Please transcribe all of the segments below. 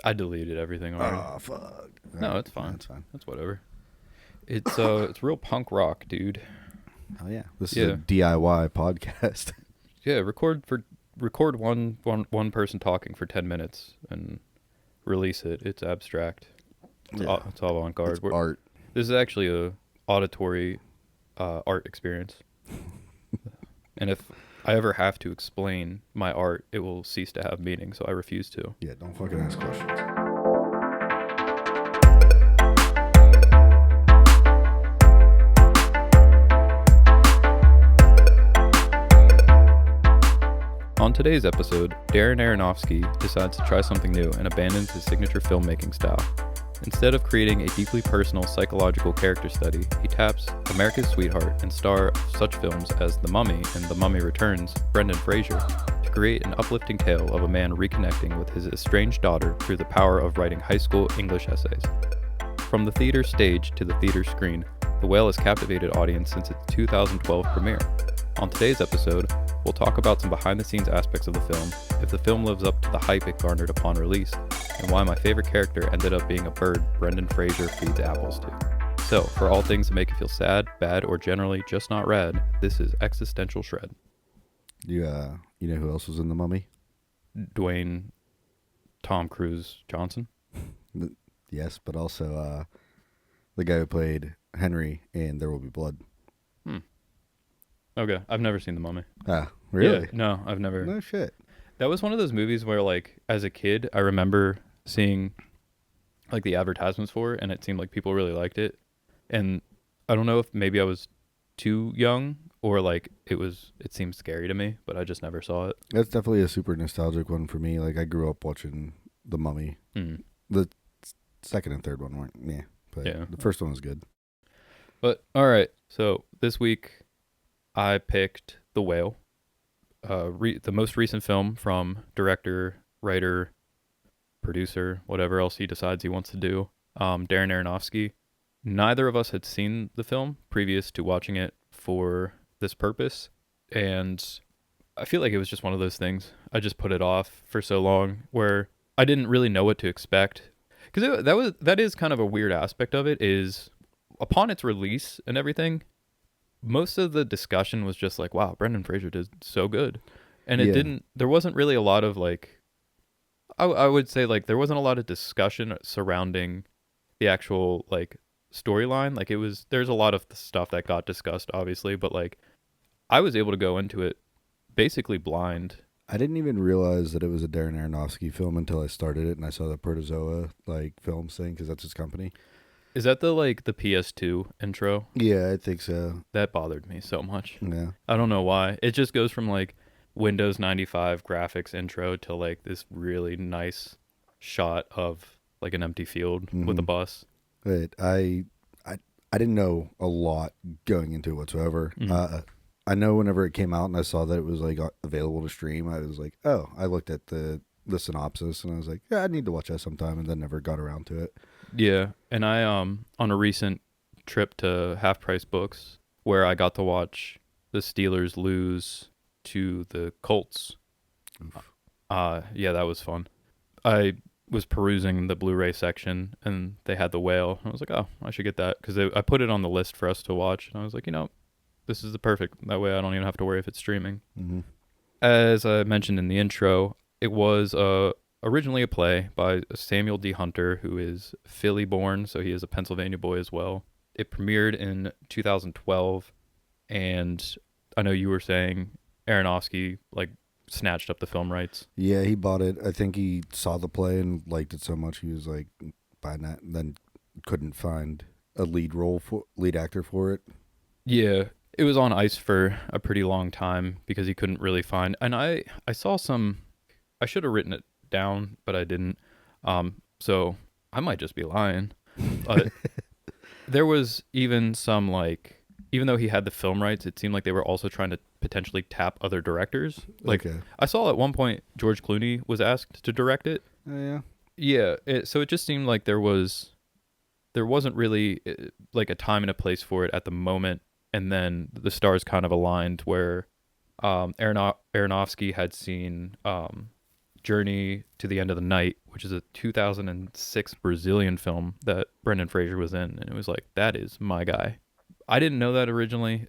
I deleted everything already. Oh, fuck. No, it's fine. That's fine. That's whatever. It's real punk rock, dude. Oh, yeah. This is Yeah. a DIY podcast. Yeah, record one person talking for 10 minutes and release it. It's abstract. It's avant-garde. It's art. This is actually a auditory art experience. And if I ever have to explain my art, it will cease to have meaning, so I refuse to. Yeah, don't fucking ask questions. On today's episode, Darren Aronofsky decides to try something new and abandons his signature filmmaking style. Instead of creating a deeply personal psychological character study, he taps America's sweetheart and star of such films as The Mummy and The Mummy Returns, Brendan Fraser, to create an uplifting tale of a man reconnecting with his estranged daughter through the power of writing high school English essays. From the theater stage to the theater screen, The Whale has captivated audience since its 2012 premiere. On today's episode, we'll talk about some behind-the-scenes aspects of the film, if the film lives up to the hype it garnered upon release, and why my favorite character ended up being a bird Brendan Fraser feeds apples to. So, for all things that make you feel sad, bad, or generally just not rad, this is Existential Shred. You know who else was in The Mummy? Dwayne Tom Cruise Johnson? Yes, but also the guy who played Henry in There Will Be Blood. Okay, I've never seen The Mummy. Ah, really? Yeah, no, I've never. No shit. That was one of those movies where, like, as a kid, I remember seeing, like, the advertisements for it, and it seemed like people really liked it. And I don't know if maybe I was too young or, like, it seemed scary to me, but I just never saw it. That's definitely a super nostalgic one for me. Like, I grew up watching The Mummy. Mm. The second and third one weren't, but Yeah. the first one was good. But, all right, so this week I picked The Whale, the most recent film from director, writer, producer, whatever else he decides he wants to do, Darren Aronofsky. Neither of us had seen the film previous to watching it for this purpose, and I feel like it was just one of those things. I just put it off for so long where I didn't really know what to expect. Because that is kind of a weird aspect of it, is upon its release and everything, most of the discussion was just like, wow, Brendan Fraser did so good. And there wasn't really a lot of, like, I would say, like, there wasn't a lot of discussion surrounding the actual, like, storyline. Like, there's a lot of stuff that got discussed, obviously, but, like, I was able to go into it basically blind. I didn't even realize that it was a Darren Aronofsky film until I started it and I saw the Protozoa, like, films thing, because that's his company. Is that the PS2 intro? Yeah, I think so. That bothered me so much. Yeah. I don't know why. It just goes from, like, Windows 95 graphics intro to, like, this really nice shot of, like, an empty field with a bus. But I didn't know a lot going into it whatsoever. I know whenever it came out and I saw that it was, like, available to stream, I was like, oh, I looked at the synopsis and I was like, yeah, I need to watch that sometime, and then never got around to it. Yeah, and I on a recent trip to Half Price Books where I got to watch the Steelers lose to the Colts. Yeah, that was fun. I was perusing the Blu-ray section and they had The Whale. I was like, oh, I should get that, because I put it on the list for us to watch, and I was like, this is the perfect. That way I don't even have to worry if it's streaming. Mm-hmm. As I mentioned in the intro, it was originally a play by Samuel D. Hunter, who is Philly born, so he is a Pennsylvania boy as well. It premiered in 2012, and I know you were saying Aronofsky, like, snatched up the film rights. Yeah, he bought it. I think he saw the play and liked it so much he was like buying that, and then couldn't find a lead actor for it. Yeah, it was on ice for a pretty long time because he couldn't really find. And I saw some. I should have written it down, but I didn't. So I might just be lying. But there was even some, like, even though he had the film rights, it seemed like they were also trying to potentially tap other directors. Like, okay. I saw at one point George Clooney was asked to direct it. Yeah. Yeah. So it just seemed like there wasn't really, like, a time and a place for it at the moment. And then the stars kind of aligned where Aronofsky had seen Journey to the End of the Night, which is a 2006 Brazilian film that Brendan Fraser was in, and it was like, that is my guy. I didn't know that originally.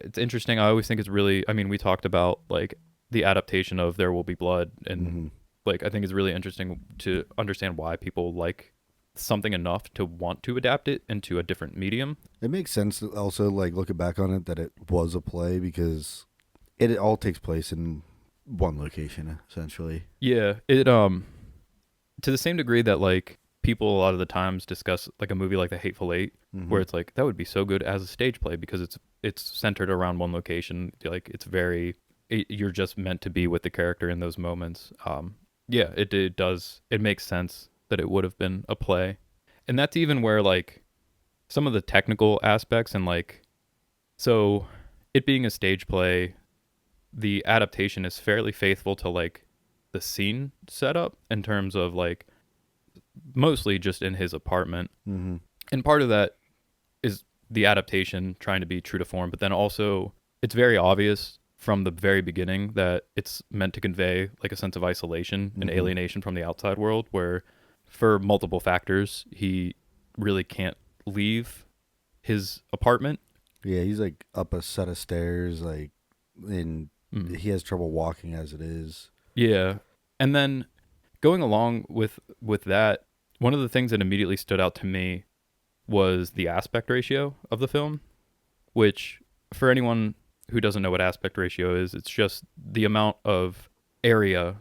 It's interesting. I always think it's really. I mean, we talked about like the adaptation of There Will Be Blood, and Mm-hmm. like I think it's really interesting to understand why people like something enough to want to adapt it into a different medium. It makes sense to also, like, looking back on it, that it was a play, because it all takes place in one location, essentially. Yeah, it to the same degree that like people a lot of the times discuss like a movie like The Hateful Eight, Mm-hmm. where it's like that would be so good as a stage play because it's centered around one location. Like it's very you're just meant to be with the character in those moments. Yeah, it does. It makes sense that it would have been a play, and that's even where like some of the technical aspects and like so it being a stage play, the adaptation is fairly faithful to like the scene setup in terms of like mostly just in his apartment. Mm-hmm. And part of that is the adaptation trying to be true to form, but then also it's very obvious from the very beginning that it's meant to convey like a sense of isolation and Mm-hmm. alienation from the outside world where for multiple factors he really can't leave his apartment. Yeah, he's like up a set of stairs, like, and Mm. he has trouble walking as it is. Yeah. And then going along with that, one of the things that immediately stood out to me was the aspect ratio of the film, which for anyone who doesn't know what aspect ratio is, it's just the amount of area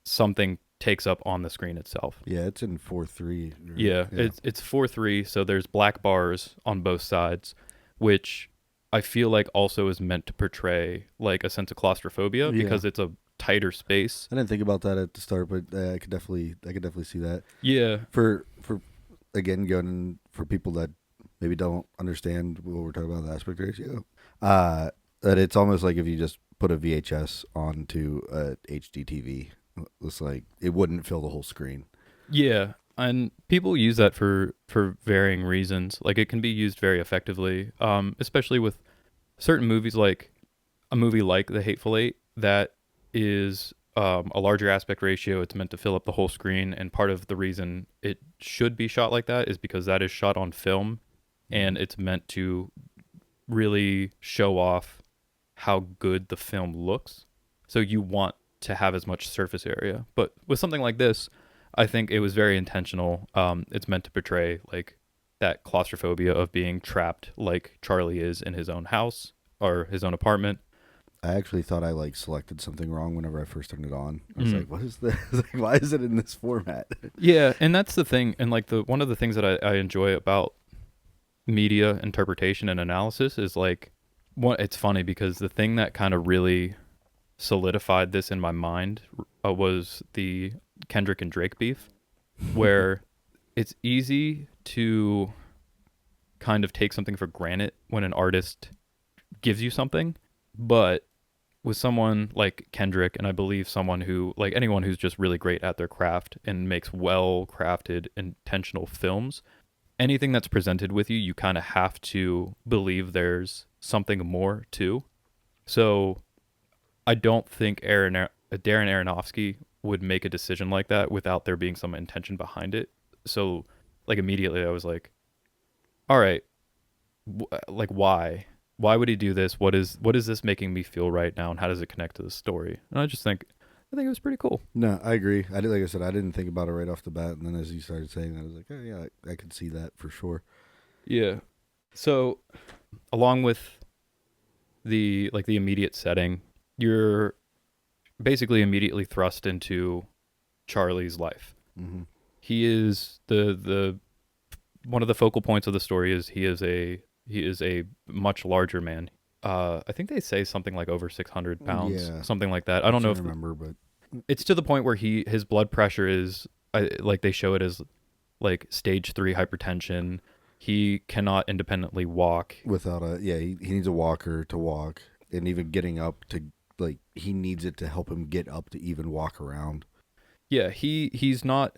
something takes up on the screen itself. Yeah, it's in 4:3. Right? Yeah, it's 4:3, so there's black bars on both sides, which I feel like also is meant to portray like a sense of claustrophobia Yeah. because it's a tighter space. I didn't think about that at the start, but I could definitely see that. Yeah. For again, going for people that maybe don't understand what we're talking about, the aspect ratio, that it's almost like if you just put a VHS onto a HD TV, it's like it wouldn't fill the whole screen. Yeah, and people use that for varying reasons. Like it can be used very effectively, especially with certain movies, like a movie like The Hateful Eight, that is a larger aspect ratio. It's meant to fill up the whole screen, and part of the reason it should be shot like that is because that is shot on film, and it's meant to really show off how good the film looks. So you want to have as much surface area. But with something like this, I think it was very intentional. It's meant to portray like that claustrophobia of being trapped like Charlie is in his own house or his own apartment. I actually thought I like selected something wrong whenever I first turned it on. I was Mm. like, "What is this? Like, why is it in this format?" Yeah, and that's the thing. And like the one of the things that I enjoy about media interpretation and analysis is like it's funny because the thing that kind of really solidified this in my mind was the Kendrick and Drake beef, where it's easy to kind of take something for granted when an artist gives you something, but with someone like Kendrick, and I believe someone who, like anyone who's just really great at their craft and makes well crafted, intentional films, anything that's presented with you, you kind of have to believe there's something more to. So I don't think Darren Aronofsky would make a decision like that without there being some intention behind it. So, like immediately, I was like, "All right, like why? Why would he do this? What is this making me feel right now, and how does it connect to the story?" And I think it was pretty cool. No, I agree. I did, like I said, I didn't think about it right off the bat, and then as you started saying that, I was like, "Oh yeah, I could see that for sure." Yeah. So, along with the immediate setting, you're basically immediately thrust into Charlie's life. Mm-hmm. He is the one of the focal points of the story is he is a much larger man. I think they say something like over 600 pounds, Yeah, something like that. I don't know if remember, but it's to the point where his blood pressure is like they show it as like stage 3 hypertension. He cannot independently walk. without he needs a walker to walk, and even getting up to, like, he needs it to help him get up to even walk around. Yeah, he's not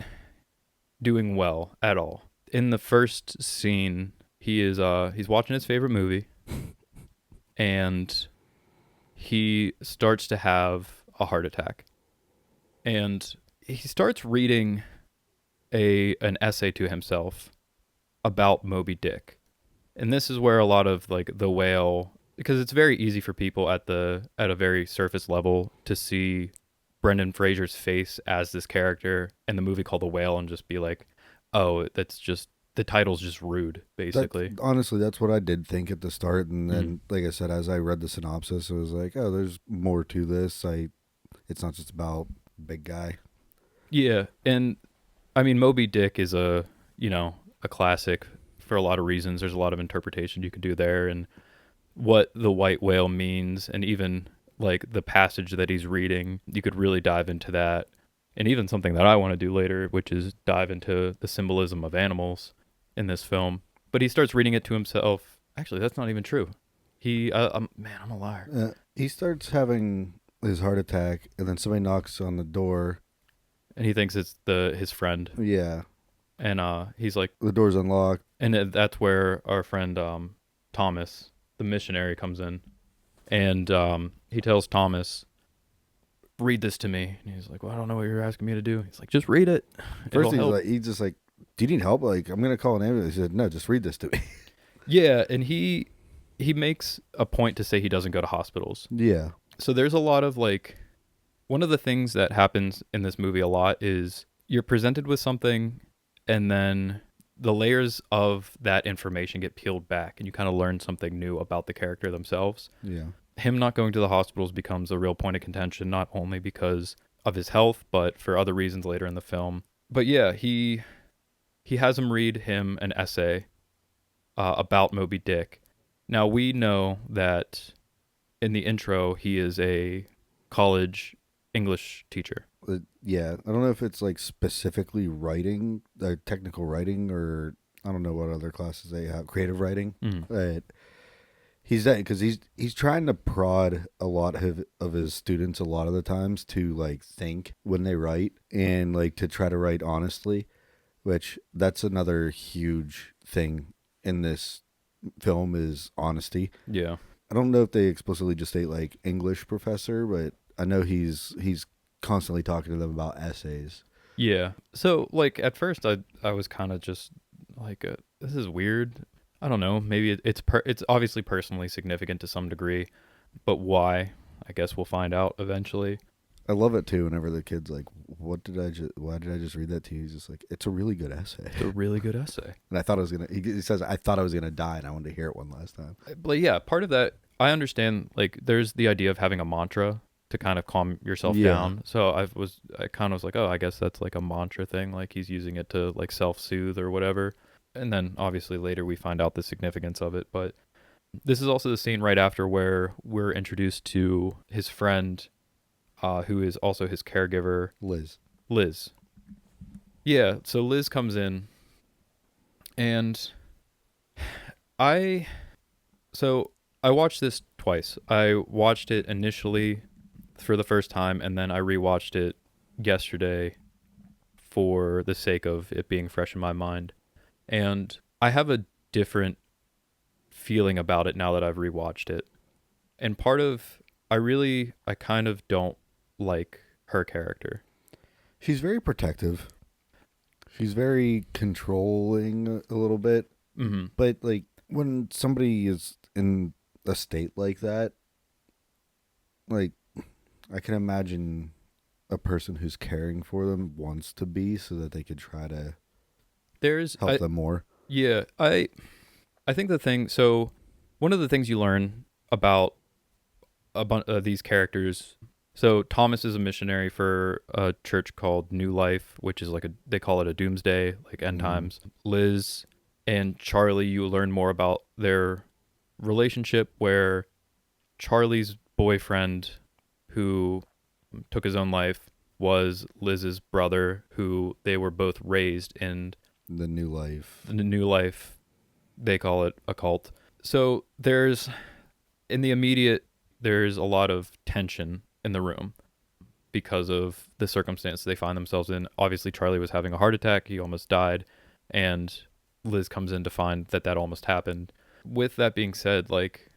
doing well at all. In the first scene, he's watching his favorite movie and he starts to have a heart attack. and he starts reading an essay to himself about Moby Dick. And this is where a lot of like the whale, because it's very easy for people at a very surface level to see Brendan Fraser's face as this character in the movie called The Whale and just be like, "Oh, that's just the title's just rude," basically. Honestly, that's what I did think at the start, and Mhm. then, like I said, as I read the synopsis, it was like, oh, there's more to this. It's not just about big guy. Yeah, and I mean Moby Dick is a classic for a lot of reasons. There's a lot of interpretation you could do there, and what the white whale means, and even like the passage that he's reading, you could really dive into that. And even something that I want to do later, which is dive into the symbolism of animals in this film. But he starts reading it to himself. Actually, that's not even true. Man, I'm a liar. He starts having his heart attack, and then somebody knocks on the door. And he thinks it's his friend. Yeah, And he's like, the door's unlocked. and that's where our friend Thomas, the missionary, comes in. And he tells Thomas, read this to me. And he's like, well, I don't know what you're asking me to do. He's like, just read it. First, It'll help. he's just like, do you need help? Like, I'm gonna call an ambulance. He said, no, just read this to me. Yeah, and he makes a point to say he doesn't go to hospitals. Yeah, So there's a lot of like, one of the things that happens in this movie a lot is you're presented with something, and then the layers of that information get peeled back, and you kind of learn something new about the character themselves. yeah. Him not going to the hospitals becomes a real point of contention, not only because of his health, but for other reasons later in the film. But yeah, he has him read him an essay about Moby Dick. Now we know that in the intro he is a college English teacher. Yeah, I don't know if it's like specifically writing, technical writing, or I don't know what other classes they have, creative writing. Mm. But he's that because he's trying to prod a lot of his students a lot of the times to like think when they write and like to try to write honestly, which that's another huge thing in this film is honesty. Yeah. I don't know if they explicitly just state like English professor, but I know he's constantly talking to them about essays. Yeah. So like at first I was kind of just like this is weird. I don't know. Maybe it's obviously personally significant to some degree, but why? I guess we'll find out eventually. I love it too. Whenever the kid's like, why did I just read that to you?" He's just like, "It's a really good essay." It's a really good essay. And I thought I was gonna. He says, "I thought I was gonna die, and I wanted to hear it one last time." But yeah, part of that I understand. Like, there's the idea of having a mantra to kind of calm yourself Yeah. down. So I kind of was like, oh, I guess that's like a mantra thing. Like he's using it to like self-soothe or whatever. And then obviously later we find out the significance of it. But this is also the scene right after where we're introduced to his friend, who is also his caregiver, Liz. Yeah, so Liz comes in, and I I watched this twice. I watched it initially for the first time, and then I rewatched it yesterday for the sake of it being fresh in my mind. And I have a different feeling about it now that I've rewatched it. And part of I kind of don't like her character. She's very protective. She's very controlling a little bit. Mm-hmm. But like when somebody is in a state like that, like I can imagine a person who's caring for them wants to be so that they could try to help them more. Yeah, I think one of the things you learn about a bunch of these characters. So Thomas is a missionary for a church called New Life, which is like they call it a doomsday, like end times. Liz and Charlie, you learn more about their relationship, where Charlie's boyfriend, who took his own life, was Liz's brother, who they were both raised in The New Life. the New Life. They call it a cult. So there's a lot of tension in the room because of the circumstance they find themselves in. Obviously, Charlie was having a heart attack. He almost died. And Liz comes in to find that almost happened. With that being said, like,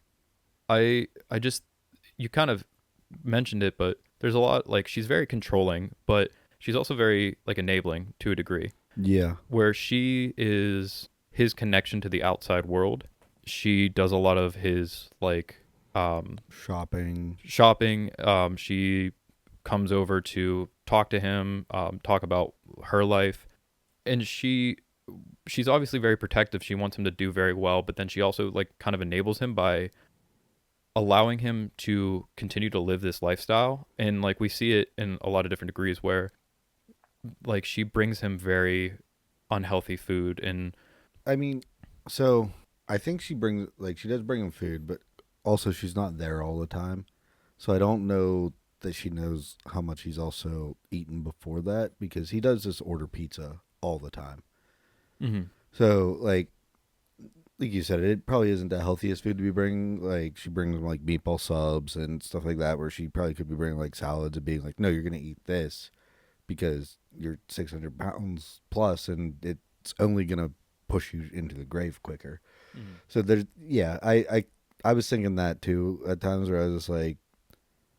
I just, you kind of mentioned it, but there's a lot, like, she's very controlling, but she's also very, like, enabling to a degree, Yeah. where she is his connection to the outside world. She does a lot of his, like, Shopping. shopping. She comes over to talk to him, talk about her life, and she's obviously very protective. She wants him to do very well, but then she also, like, kind of enables him by allowing him to continue to live this lifestyle. And, like, we see it in a lot of different degrees where, like, she brings him very unhealthy food. And I mean, so I think she does bring him food, but also she's not there all the time. So I don't know that she knows how much he's also eaten before that, because he does just order pizza all the time. mhm. So like you said, it probably isn't the healthiest food to be bringing. Like, she brings him like meatball subs and stuff like that, where she probably could be bringing like salads and being like, no, you're gonna eat this because you're 600 pounds plus, and it's only gonna push you into the grave quicker. Mhm. So there's, yeah, I was thinking that too at times, where I was just like,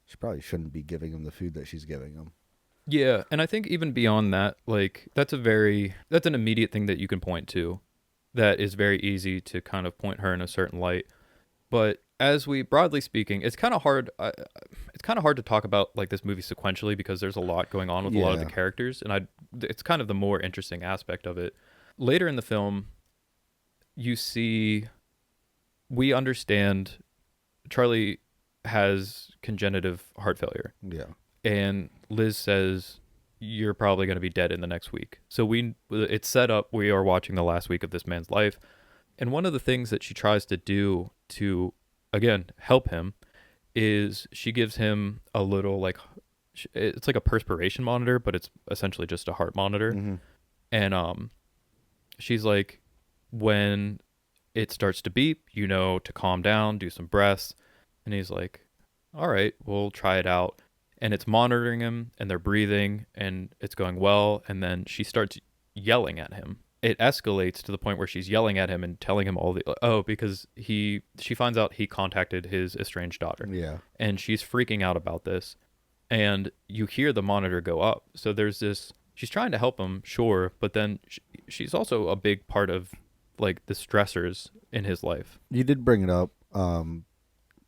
she probably shouldn't be giving him the food that she's giving him. Yeah, and I think even beyond that, like, that's an immediate thing that you can point to, that is very easy to kind of point her in a certain light. But as we, broadly speaking, it's kind of hard. It's kind of hard to talk about, like, this movie sequentially, because there's a lot going on with a lot of the Yeah, characters, and it's kind of the more interesting aspect of it. Later in the film, you see, we understand Charlie has congenitive heart failure, yeah, and Liz says you're probably going to be dead in the next week. So it's set up. We are watching the last week of this man's life, and one of the things that she tries to do to, again, help him is she gives him a little, like, it's like a perspiration monitor, but it's essentially just a heart monitor. hmm, And she's like, when it starts to beep, to calm down, do some breaths. And he's like, all right, we'll try it out. And it's monitoring him, and they're breathing, and it's going well. And then she starts yelling at him. It escalates to the point where she's yelling at him and telling him because she finds out he contacted his estranged daughter, yeah. and she's freaking out about this. And you hear the monitor go up. So there's this, she's trying to help him, sure, but then she's also a big part of, like, the stressors in his life. You did bring it up.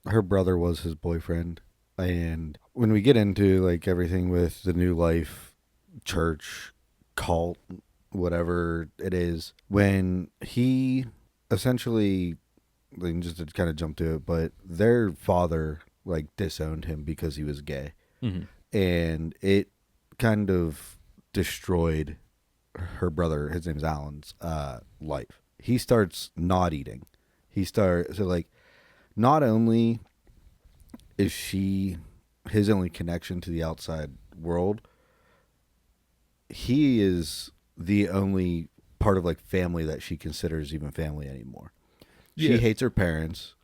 Her brother was his boyfriend, and when we get into like everything with the new life, church, cult, whatever it is, when he essentially, like, just to kind of jump to it, but their father like disowned him because he was gay, Mm-hmm. and it kind of destroyed her brother. His name's Alan's life. He starts not eating. Like, not only is she his only connection to the outside world, he is the only part of like family that she considers even family anymore. She Yeah. hates her parents,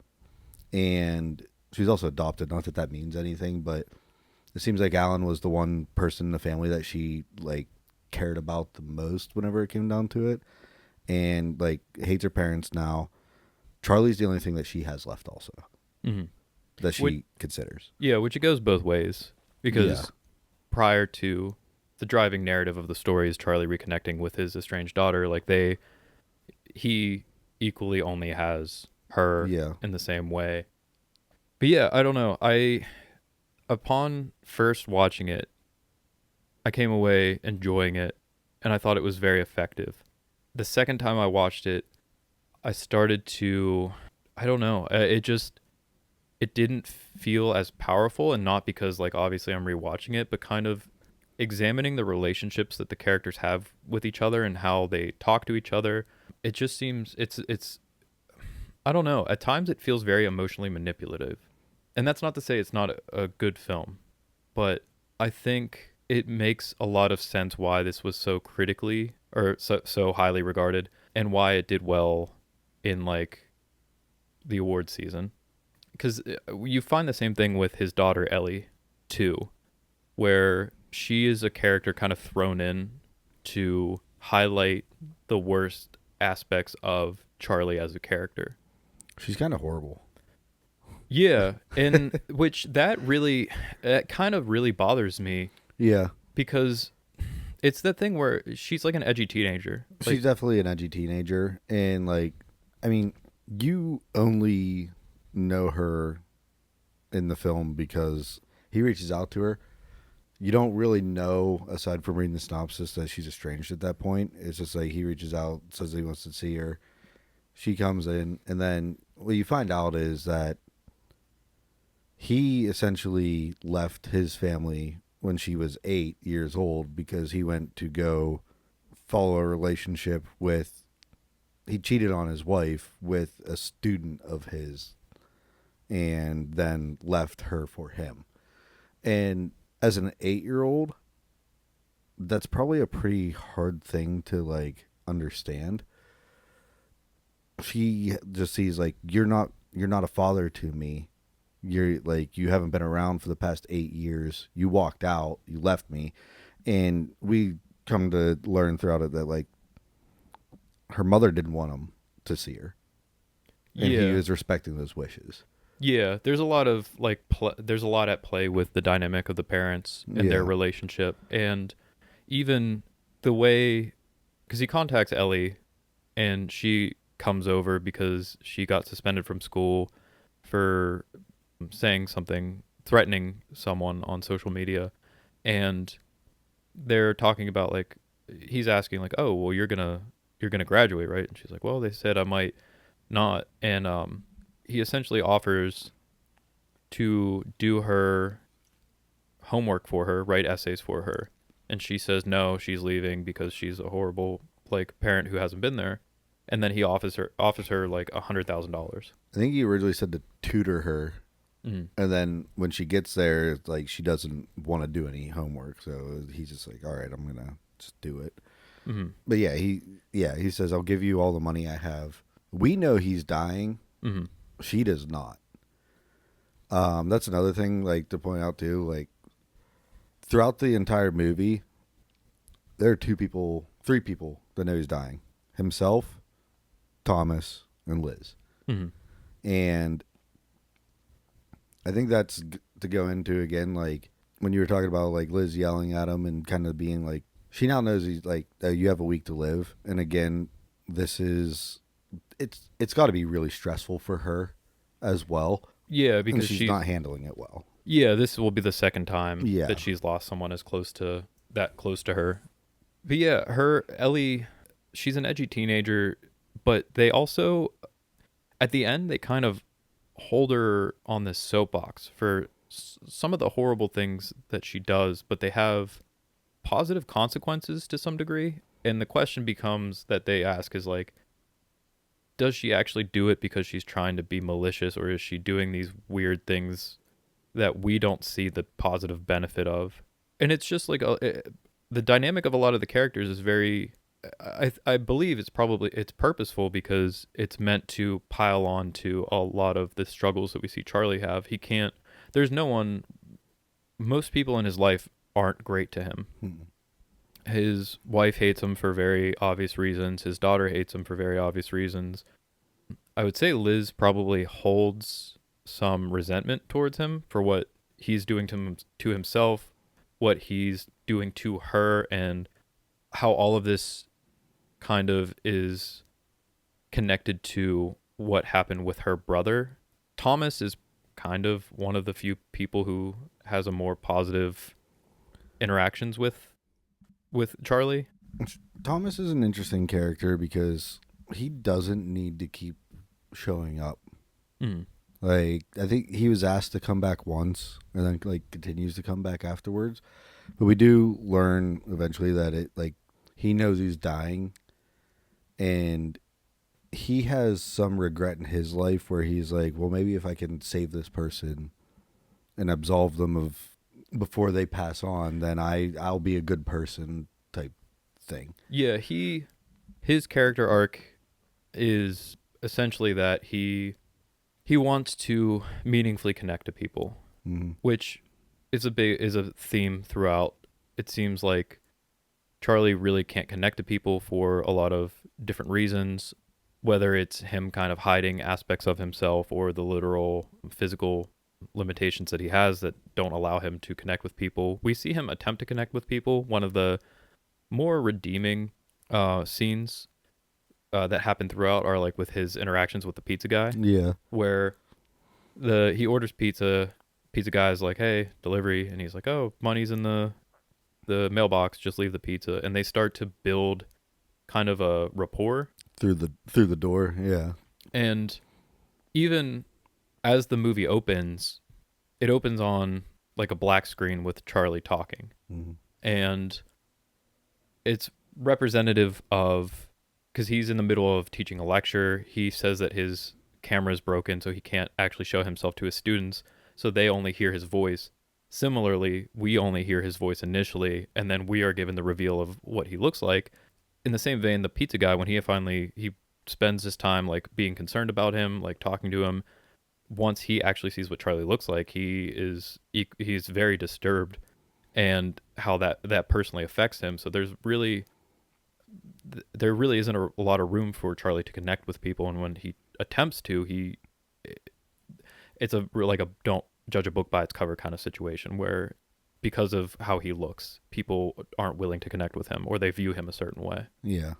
and she's also adopted. Not that that means anything, but it seems like Alan was the one person in the family that she like cared about the most whenever it came down to it, and like hates her parents now. Charlie's the only thing that she has left, also, Mm-hmm. that she Which, considers. yeah, which it goes both ways, Yeah, because prior to the driving narrative of the story is Charlie reconnecting with his estranged daughter. Like, he equally only has her yeah. in the same way. But yeah, I don't know. Upon first watching it, I came away enjoying it, and I thought it was very effective. The second time I watched it, I started to, I don't know, it didn't feel as powerful, and not because, like, obviously I'm rewatching it, but kind of examining the relationships that the characters have with each other and how they talk to each other. It just seems it's I don't know. At times it feels very emotionally manipulative. And that's not to say it's not a good film, but I think it makes a lot of sense why this was so critically, or so highly regarded, and why it did well in, like, the award season. Because you find the same thing with his daughter Ellie too, where she is a character kind of thrown in to highlight the worst aspects of Charlie as a character. She's kind of horrible. Yeah, and which that really, it kind of really bothers me Yeah, because it's the thing where she's like an edgy teenager. Like, she's definitely an edgy teenager, and like, I mean, you only know her in the film because he reaches out to her. You don't really know, aside from reading the synopsis, that she's estranged at that point. It's just like he reaches out, says he wants to see her. She comes in, and then what you find out is that he essentially left his family when she was 8 years old because he went to go follow a relationship with, he cheated on his wife with a student of his and then left her for him. And as an 8 year old, that's probably a pretty hard thing to like understand. She just sees like you're not a father to me. You're like you haven't been around for the past 8 years. You walked out, you left me, and we come to learn throughout it that like her mother didn't want him to see her, and he yeah, was respecting those wishes. yeah. There's a lot of like, there's a lot at play with the dynamic of the parents and their Yeah. relationship, and even the way, because he contacts Ellie, and she comes over because she got suspended from school for saying something, threatening someone on social media, and they're talking about like, he's asking like, oh well, you're gonna graduate, right? And she's like, well, they said I might not, and he essentially offers to do her homework for her, write essays for her, and she says no, she's leaving because she's a horrible like parent who hasn't been there, and then he offers her like $100,000. I think he originally said to tutor her, Mm. and then when she gets there, it's like she doesn't want to do any homework, so he's just like, "All right, I'm gonna just do it." Mm. But yeah, he says, "I'll give you all the money I have." We know he's dying. Mm. She does not. That's another thing like to point out too. Like throughout the entire movie, there are three people that know he's dying: himself, Thomas, and Liz. Mm. And I think that's to go into again, like when you were talking about like Liz yelling at him and kind of being like, she now knows he's like, you have a week to live. And again, this is, it's got to be really stressful for her as well. Yeah, And because she's not handling it well. yeah, this will be the second time Yeah. that she's lost someone as close to her. But yeah, her Ellie, she's an edgy teenager, but they also at the end they kind of hold her on this soapbox for some of the horrible things that she does, but they have positive consequences to some degree. And the question becomes that they ask is like, does she actually do it because she's trying to be malicious, or is she doing these weird things that we don't see the positive benefit of? And it's just like the dynamic of a lot of the characters is very, I believe it's purposeful because it's meant to pile on to a lot of the struggles that we see Charlie have. He can't, there's no one, most people in his life aren't great to him. Hmm. His wife hates him for very obvious reasons. His daughter hates him for very obvious reasons. I would say Liz probably holds some resentment towards him for what he's doing to himself, what he's doing to her, and how all of this kind of is connected to what happened with her brother. Thomas is kind of one of the few people who has a more positive interactions with Charlie. Thomas is an interesting character because he doesn't need to keep showing up. Mm. Like I think he was asked to come back once and then like continues to come back afterwards. But we do learn eventually that it like he knows he's dying and he has some regret in his life where he's like, well, maybe if I can save this person and absolve them of before they pass on, then I'll be a good person type thing. Yeah, his character arc is essentially that he wants to meaningfully connect to people, Mm-hmm. which is a theme throughout. It seems like Charlie really can't connect to people for a lot of different reasons. whether it's him kind of hiding aspects of himself or the literal physical limitations that he has that don't allow him to connect with people. We see him attempt to connect with people. One of the more redeeming scenes that happen throughout are like with his interactions with the pizza guy, Yeah. where he orders pizza. Pizza guy is like, "Hey, delivery," and he's like, "Oh, money's in the mailbox. Just leave the pizza." And they start to build kind of a rapport. Through the door. Yeah. And even as the movie opens, it opens on like a black screen with Charlie talking, Mm-hmm. and it's representative of, because he's in the middle of teaching a lecture. He says that his camera is broken, so he can't actually show himself to his students, so they only hear his voice. Similarly, we only hear his voice initially, and then we are given the reveal of what he looks like. In the same vein, the pizza guy, when he spends his time like being concerned about him, like talking to him, once he actually sees what Charlie looks like, he's very disturbed, and how that personally affects him. So there really isn't a lot of room for Charlie to connect with people, and when he attempts to, it's like a don't judge a book by its cover kind of situation, where because of how he looks, people aren't willing to connect with him, or they view him a certain way. Yeah.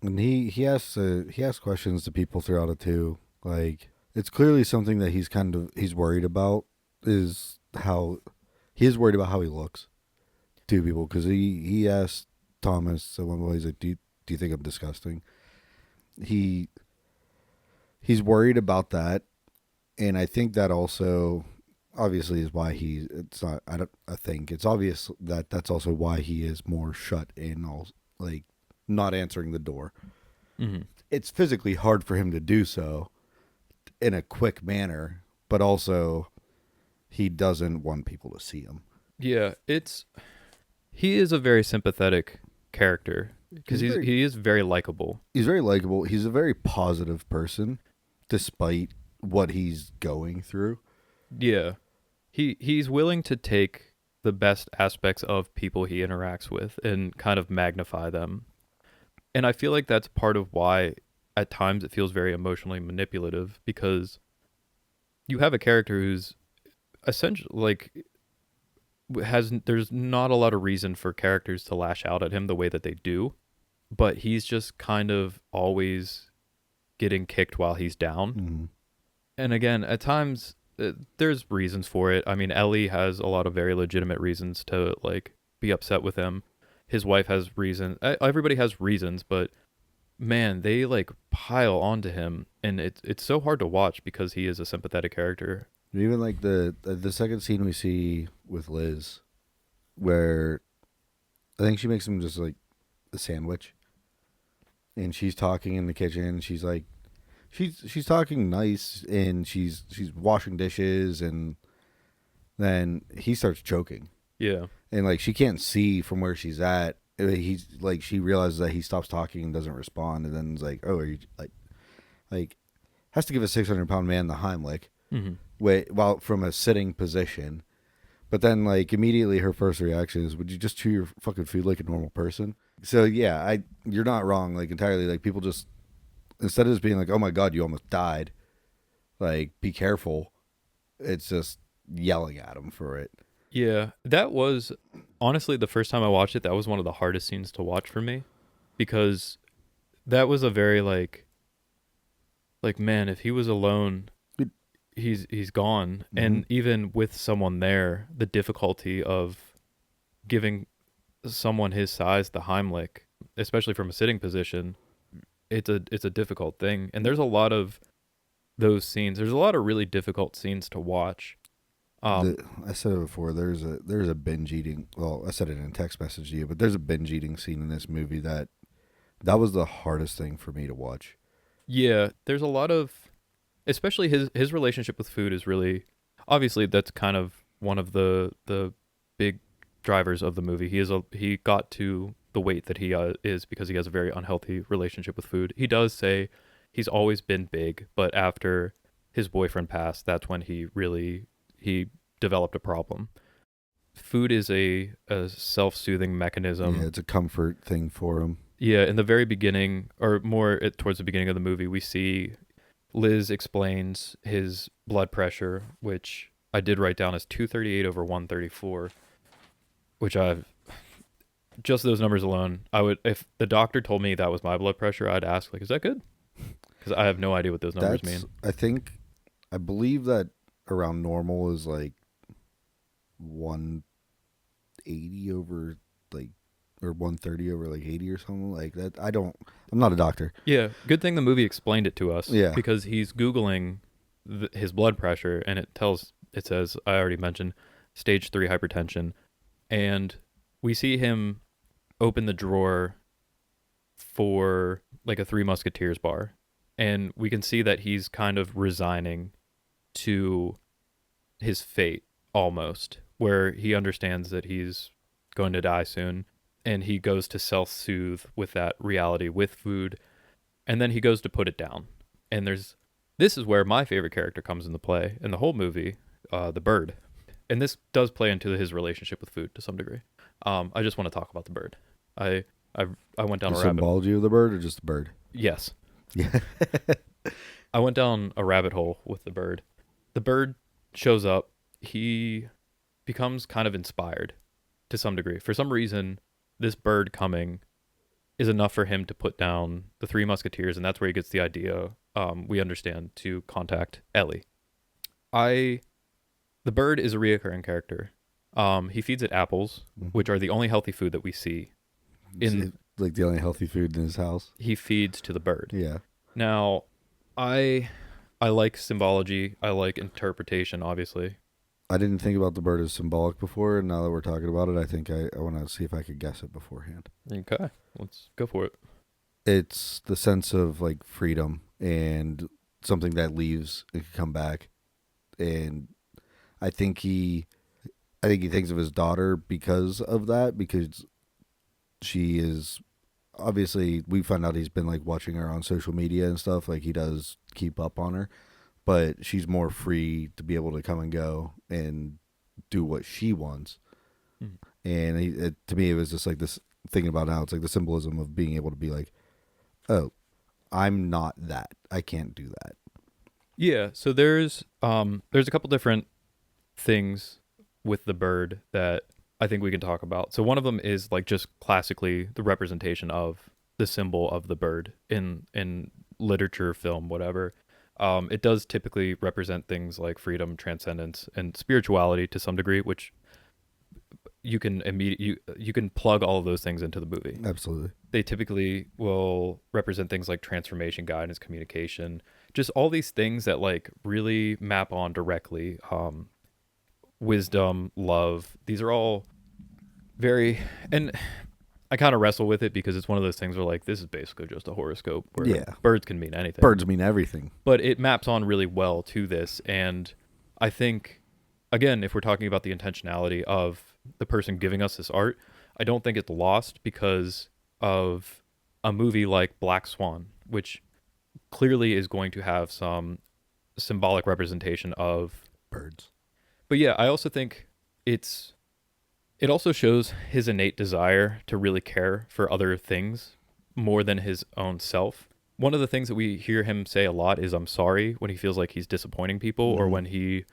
And he asks questions to people throughout it too. Like it's clearly something that he's worried about, is how he is worried about how he looks to people, because he asked Thomas at one point, he's like, do you think I'm disgusting? He he's worried about that, and I think that also obviously is why it's not I think it's obvious that that's also why he is more shut in, all like not answering the door. Mm-hmm. It's physically hard for him to do so in a quick manner, but also he doesn't want people to see him. Yeah, he is a very sympathetic character because he is very likable. He's very likable. He's a very positive person, despite what he's going through. Yeah, he's willing to take the best aspects of people he interacts with and kind of magnify them. And I feel like that's part of why at times it feels very emotionally manipulative, because you have a character who's essentially like there's not a lot of reason for characters to lash out at him the way that they do, but he's just kind of always getting kicked while he's down. Mm-hmm. And again, at times there's reasons for it. I mean, Ellie has a lot of very legitimate reasons to like be upset with him. His wife has reason. Everybody has reasons, but man, they like pile onto him, and it's so hard to watch because he is a sympathetic character. Even like the second scene we see with Liz, where I think she makes him just like a sandwich, and she's talking in the kitchen. She's like, she's talking nice, and she's washing dishes, and then he starts choking. Yeah. And like she can't see from where she's at. He's like, she realizes that he stops talking and doesn't respond, and then it's like, oh, are you like has to give a 600-pound man the Heimlich, Mm-hmm. while from a sitting position. But then like immediately her first reaction is, would you just chew your fucking food like a normal person? So yeah, you're not wrong, like entirely. Like people just, instead of just being like, oh my god, you almost died, like be careful, it's just yelling at him for it. Yeah, that was honestly the first time I watched it. That was one of the hardest scenes to watch for me, because that was a very like man, if he was alone, he's gone. Mm-hmm. And even with someone there, the difficulty of giving someone his size the Heimlich, especially from a sitting position, it's a difficult thing. And there's a lot of those scenes. There's a lot of really difficult scenes to watch. I said it before. There's a binge eating. Well, I said it in a text message to you, but there's a binge eating scene in this movie that was the hardest thing for me to watch. Yeah, there's a lot of, especially his relationship with food is really, obviously that's kind of one of the big drivers of the movie. He got to the weight that he is because he has a very unhealthy relationship with food. He does say he's always been big, but after his boyfriend passed, that's when he developed a problem. Food is a self-soothing mechanism. Yeah, it's a comfort thing for him. Yeah, in the very beginning, or more towards the beginning of the movie, we see Liz explains his blood pressure, which I did write down as 238 over 134, which I've just those numbers alone. I would, if the doctor told me that was my blood pressure, I'd ask, like, is that good? Because I have no idea what those numbers That's mean. I believe that around normal is like 180 over like or 130 over like 80 or something like that. I'm not a doctor. Yeah, good thing the movie explained it to us. Yeah. Because he's Googling his blood pressure and it says, I already mentioned, stage 3 hypertension. And we see him open the drawer for like a Three Musketeers bar. And we can see that he's kind of resigning to his fate almost, where he understands that he's going to die soon. And he goes to self soothe with that reality with food. And then he goes to put it down. And this is where my favorite character comes into play in the whole movie, the bird. And this does play into his relationship with food to some degree. I just want to talk about the bird. I I, I went down The a rabbit. symbology of the bird or just the bird? Yes, Yeah. I went down a rabbit hole with the bird. The bird shows up. He becomes kind of inspired to some degree. For some reason, this bird coming is enough for him to put down the Three Musketeers, and that's where he gets the idea. We understand to contact Ellie. The bird is a reoccurring character. He feeds it apples, which are the only healthy food that we see. Like the only healthy food in his house. He feeds to the bird. Yeah. Now, I like symbology. I like interpretation, obviously. I didn't think about the bird as symbolic before, and now that we're talking about it, I think I want to see if I could guess it beforehand. Okay, let's go for it. It's the sense of like freedom and something that leaves and can come back. And I think he thinks of his daughter because of that, because she is obviously, we find out he's been like watching her on social media and stuff, like he does keep up on her, but she's more free to be able to come and go and do what she wants. Mhm. And to me, it was just like this, thinking about now, it's like the symbolism of being able to be like, oh, I'm not that, I can't do that. Yeah, so there's a couple different things with the bird that I think we can talk about. So one of them is like just classically the representation of the symbol of the bird in literature, film, whatever. It does typically represent things like freedom, transcendence, and spirituality to some degree, which you can you can plug all of those things into the movie. Absolutely. They typically will represent things like transformation, guidance, communication, just all these things that like really map on directly. Wisdom, love. These are all very, and I kind of wrestle with it because it's one of those things where like this is basically just a horoscope where Yeah. birds can mean anything. Birds mean everything. But it maps on really well to this, and I think again, if we're talking about the intentionality of the person giving us this art, I don't think it's lost because of a movie like Black Swan, which clearly is going to have some symbolic representation of Birds. But yeah, I also think it also shows his innate desire to really care for other things more than his own self. One of the things that we hear him say a lot is I'm sorry when he feels like he's disappointing people or when he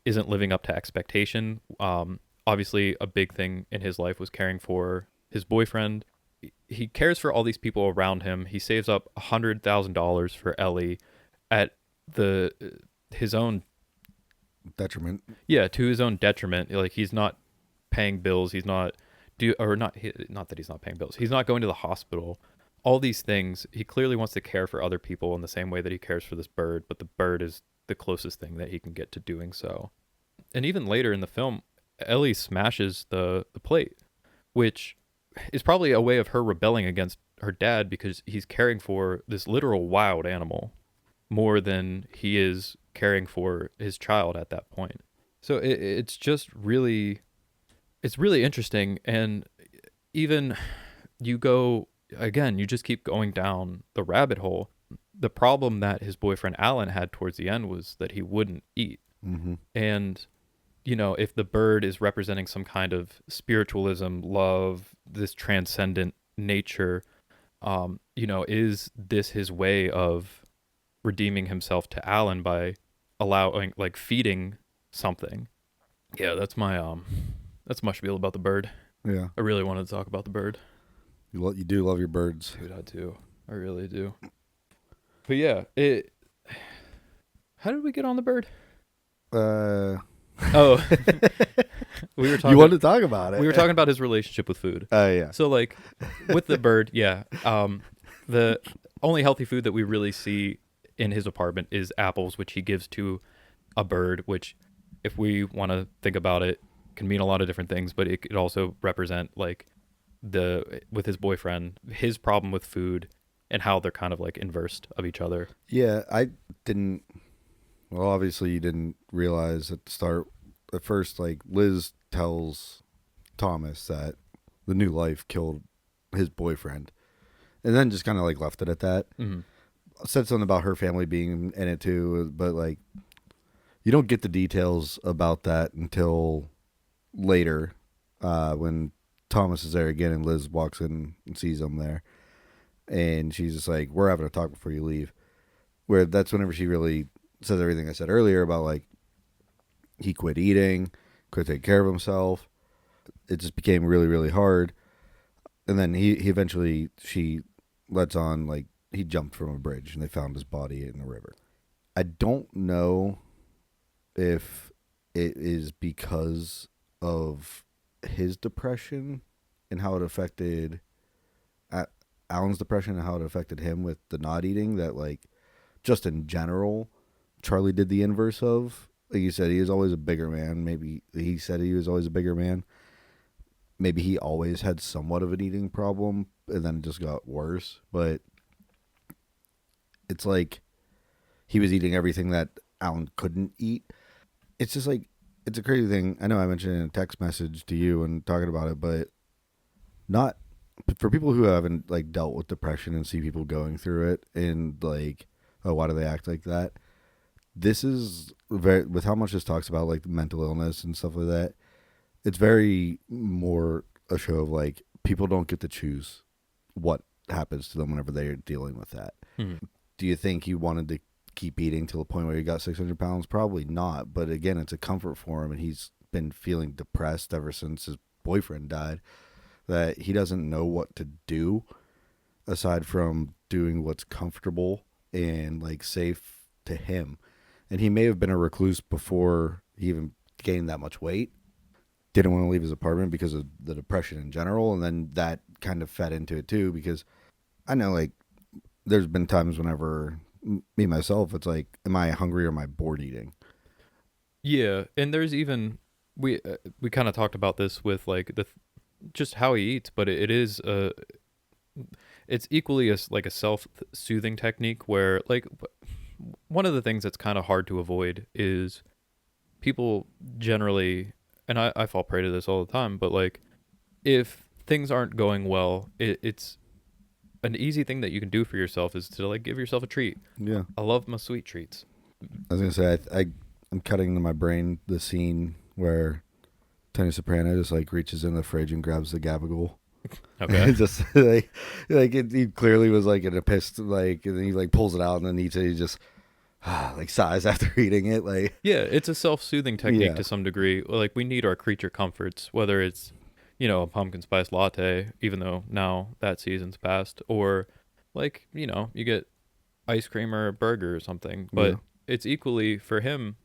isn't living up to expectation. Obviously, a big thing in his life was caring for his boyfriend. He cares for all these people around him. He saves up $100,000 for Ellie at his own Detriment. Yeah, to his own detriment. Like he's not paying bills. He's not not that he's not paying bills. He's not going to the hospital. All these things. He clearly wants to care for other people in the same way that he cares for this bird, but the bird is the closest thing that he can get to doing so. And even later in the film, Ellie smashes the plate, which is probably a way of her rebelling against her dad because he's caring for this literal wild animal more than he is caring for his child at that point. So it's just really, it's really interesting. And even you just keep going down the rabbit hole. The problem that his boyfriend Alan had towards the end was that he wouldn't eat. Mm-hmm. And, if the bird is representing some kind of spiritualism, love, this transcendent nature, Is this his way of redeeming himself to Alan by allowing, like, feeding something? Yeah, that's my spiel about the bird. Yeah. I really wanted to talk about the bird. You do love your birds. Dude, I do. I really do. But yeah, it. How did we get on the bird? Oh, we were talking. You wanted to talk about it. We were talking about his relationship with food. Yeah. So, like, with the bird, yeah. The only healthy food that we really see in his apartment is apples, which he gives to a bird, which, if we want to think about it, can mean a lot of different things, but it could also represent, like, with his boyfriend, his problem with food, and how they're kind of, like, inversed of each other. Yeah, I didn't. Well, obviously, you didn't realize at the start. At first, like, Liz tells Thomas that the new life killed his boyfriend, and then just kind of like left it at that. Mm-hmm. Said something about her family being in it too, but like, you don't get the details about that until later, when Thomas is there again and Liz walks in and sees him there, and she's just like, "We're having a talk before you leave." Where that's whenever she really says everything I said earlier about, like, he quit eating, quit taking care of himself. It just became really, really hard. And then he eventually, she lets on, like, he jumped from a bridge and they found his body in the river. I don't know if it is because of his depression and how it affected Alan's depression and how it affected him with the not eating, that, like, just in general, Charlie did the inverse of. Like you said, he was always a bigger man. Maybe he said he was always a bigger man. Maybe he always had somewhat of an eating problem and then it just got worse. But it's like he was eating everything that Alan couldn't eat. It's just like, it's a crazy thing. I know I mentioned it in a text message to you and talking about it, but not for people who haven't, like, dealt with depression and see people going through it and, like, oh, why do they act like that? This is very, with how much this talks about, like, mental illness and stuff like that, it's very more a show of, like, people don't get to choose what happens to them whenever they're dealing with that. Mm-hmm. Do you think he wanted to keep eating till the point where he got 600 pounds? Probably not. But again, it's a comfort for him, and he's been feeling depressed ever since his boyfriend died, that he doesn't know what to do aside from doing what's comfortable and, like, safe to him. And he may have been a recluse before he even gained that much weight. Didn't want to leave his apartment because of the depression in general. And then that kind of fed into it too, because I know, like, there's been times whenever me, myself, it's like, am I hungry or am I bored eating? Yeah. And there's even, we kind of talked about this with, like, just how he eats, but it is, it's equally like a self-soothing technique where, like, one of the things that's kind of hard to avoid is people generally, and I fall prey to this all the time, but, like, if things aren't going well, it's an easy thing that you can do for yourself is to, like, give yourself a treat. Yeah. I love my sweet treats. I was going to say, I'm cutting into my brain the scene where Tony Soprano just, like, reaches in the fridge and grabs the gabagool. Okay. Just he clearly was, like, in a pissed, like, and then he, like, pulls it out and then he just like sighs after eating it. Like, Yeah, it's a self-soothing technique Yeah. to some degree. Like, we need our creature comforts, whether it's, a pumpkin spice latte, even though now that season's passed, or, like, you get ice cream or a burger or something. But Yeah. it's equally, for him,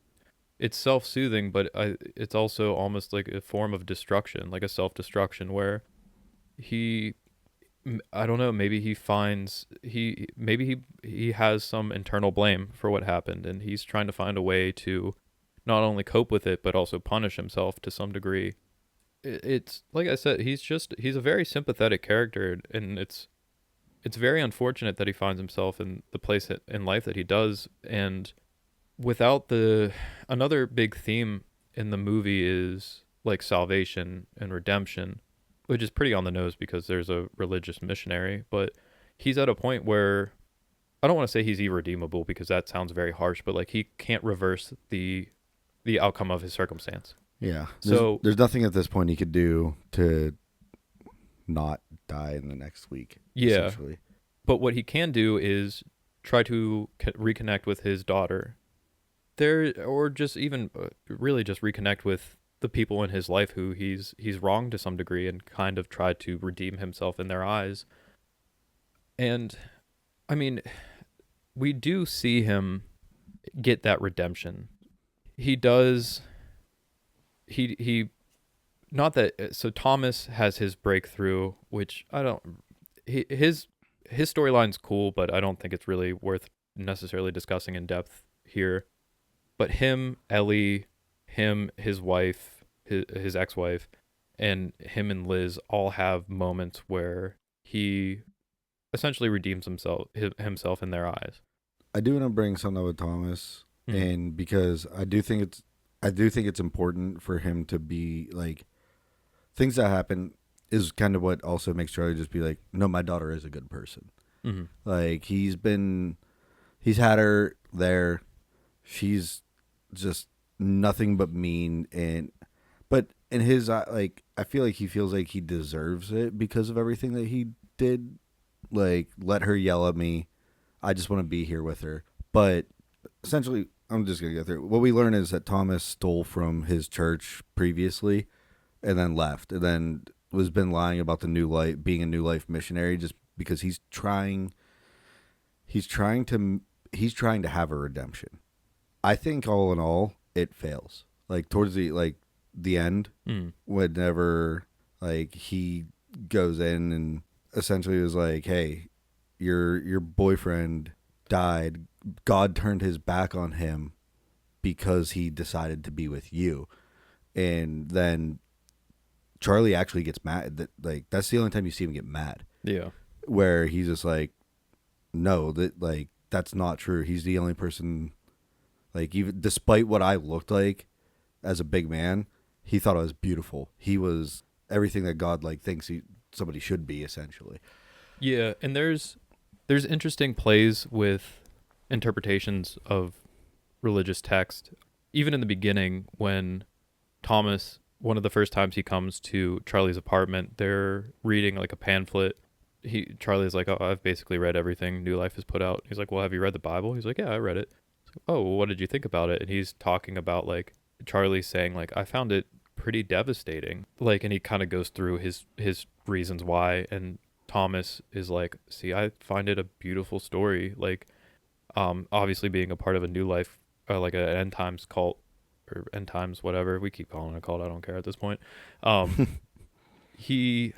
it's self-soothing, but it's also almost like a form of destruction, like a self-destruction where I don't know, maybe he finds he has some internal blame for what happened, and he's trying to find a way to not only cope with it but also punish himself to some degree. It's like I said, he's a very sympathetic character, and it's very unfortunate that he finds himself in the place in life that he does. And without another big theme in the movie is, like, salvation and redemption, which is pretty on the nose because there's a religious missionary, but he's at a point where I don't want to say he's irredeemable because that sounds very harsh, but, like, he can't reverse the outcome of his circumstance. Yeah. So There's nothing at this point he could do to not die in the next week. yeah, Essentially. But what he can do is try to reconnect with his daughter there, or just even really just reconnect with the people in his life who he's wronged to some degree, and kind of try to redeem himself in their eyes. And I mean, we do see him get that redemption. He does. He not that. So Thomas has his breakthrough, which I don't. His storyline's cool, but I don't think it's really worth necessarily discussing in depth here. But him, Ellie, him, his wife, his ex-wife, and him and Liz all have moments where he essentially redeems himself in their eyes. I do want to bring something up with Thomas, Mm. and because I do think it's important for him to be like things that happen is kind of what also makes Charlie just be like, no, my daughter is a good person. Mm-hmm. Like he's had her there. She's just nothing but mean, and but in his like I feel like he feels like he deserves it because of everything that he did. Like let her yell at me. I just want to be here with her. But essentially, I'm just gonna get through. What we learn is that Thomas stole from his church previously, and then left, and then was been lying about the new life, being a new life missionary, just because he's trying to he's trying to have a redemption. I think all in all, it fails. Like towards the end, Mm. whenever like he goes in and essentially was like, "Hey, your boyfriend died. God turned his back on him because he decided to be with you." And then Charlie actually gets mad. That like that's the only time you see him get mad, Yeah. where he's just like, "No, that's not true. He's the only person." Like even despite what I looked like as a big man, he thought I was beautiful. He was everything that God like thinks somebody should be essentially. Yeah, and there's interesting plays with interpretations of religious text. Even in the beginning, when Thomas, one of the first times he comes to Charlie's apartment, they're reading like a pamphlet. Charlie's like, "Oh, I've basically read everything New Life has put out." He's like, "Well, have you read the Bible?" He's like, "Yeah, I read it." "Oh, well, what did you think about it?" And he's talking about like Charlie saying like, "I found it pretty devastating." Like, and he kind of goes through his reasons why, and Thomas is like, "See, I find it a beautiful story." Like, obviously being a part of a New Life, like an end times cult, or end times whatever we keep calling it a cult. I don't care at this point. Um, he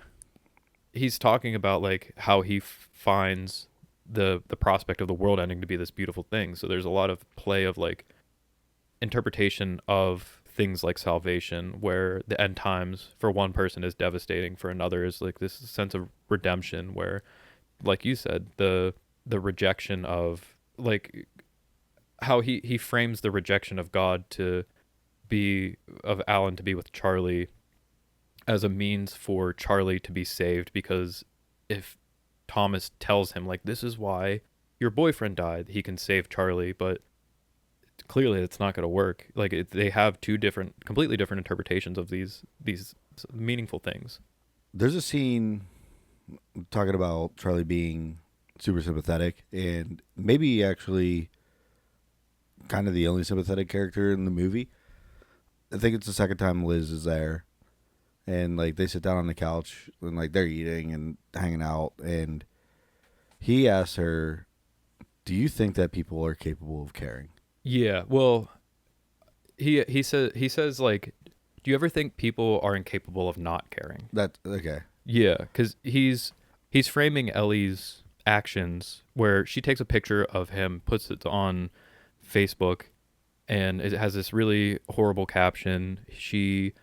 he's talking about like how he finds the prospect of the world ending to be this beautiful thing. So there's a lot of play of like interpretation of things like salvation, where the end times for one person is devastating, for another is like this sense of redemption, where, like you said, the rejection of like how he frames the rejection of God to be of Alan to be with Charlie as a means for Charlie to be saved, because if Thomas tells him like this is why your boyfriend died, he can save Charlie, but clearly it's not going to work. Like they have two different, completely different interpretations of these meaningful things. There's a scene talking about Charlie being super sympathetic and maybe actually kind of the only sympathetic character in the movie. I think it's the second time Liz is there, and like they sit down on the couch and like they're eating and hanging out, and he asks her, "Do you think that people are capable of caring?" Yeah, well, he says like, do you ever think people are incapable of not caring? That's okay. Yeah, because he's framing Ellie's actions where she takes a picture of him, puts it on Facebook, and it has this really horrible caption. She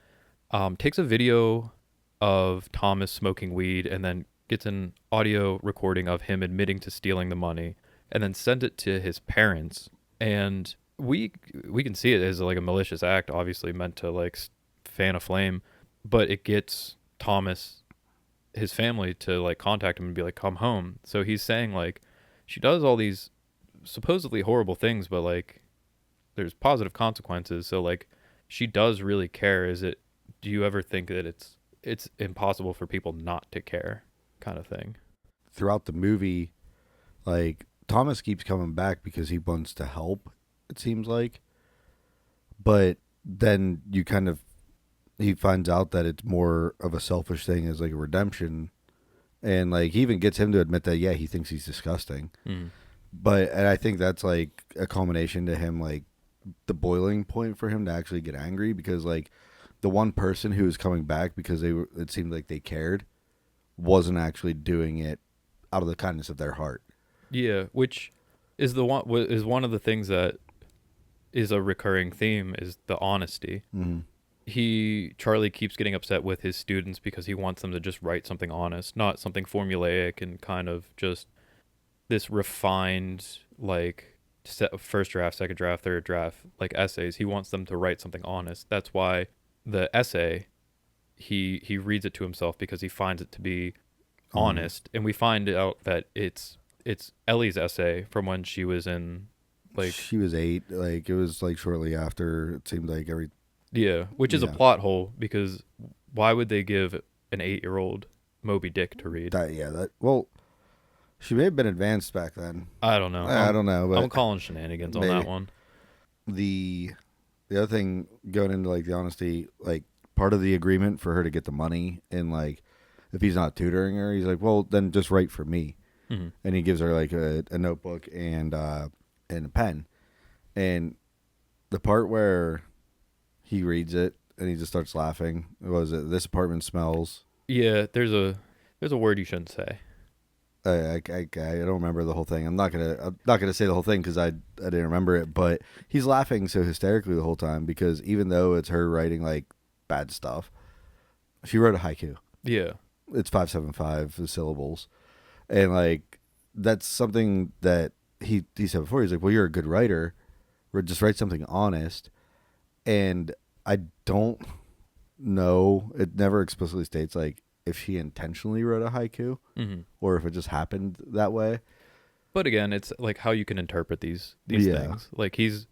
takes a video of Thomas smoking weed, and then gets an audio recording of him admitting to stealing the money, and then sent it to his parents. And we can see it as like a malicious act, obviously meant to like fan a flame, but it gets Thomas, his family, to like contact him and be like, come home. So he's saying like she does all these supposedly horrible things, but like there's positive consequences. So like she does really care. Is it, do you ever think that it's impossible for people not to care, kind of thing? Throughout the movie, Like Thomas keeps coming back because he wants to help, it seems like. But then you kind of he finds out that it's more of a selfish thing as like a redemption, and like he even gets him to admit that he thinks he's disgusting. Mm. But and I think that's like a culmination to him, like the boiling point for him to actually get angry, because like the one person who was coming back because it seemed like they cared wasn't actually doing it out of the kindness of their heart. Yeah, which is one of the things that is a recurring theme is the honesty. Mm-hmm. Charlie keeps getting upset with his students because he wants them to just write something honest, not something formulaic and kind of just this refined, like, first draft, second draft, third draft, like essays. He wants them to write something honest. That's why the essay, he reads it to himself because he finds it to be honest. And we find out that it's Ellie's essay from when she was in, like, she was 8. Like it was like shortly after. It seemed like which is a plot hole, because why would they give an 8-year-old Moby Dick to read? Well, she may have been advanced back then. I don't know. I don't know, but I'm calling shenanigans on that one. The other thing going into like the honesty, like part of the agreement for her to get the money, and like if he's not tutoring her, he's like, well, then just write for me. Mm-hmm. And he gives her like a notebook and a pen. And the part where he reads it and he just starts laughing. What was it? This apartment smells. Yeah, there's a word you shouldn't say. I don't remember the whole thing. I'm not gonna say the whole thing because I didn't remember it. But he's laughing so hysterically the whole time because even though it's her writing like bad stuff, she wrote a haiku. Yeah, it's 575 syllables, and like that's something that he said before. He's like, well, you're a good writer. Just write something honest. And I don't know. It never explicitly states like if she intentionally wrote a haiku or if it just happened that way. But again, it's like how you can interpret these things. Like he's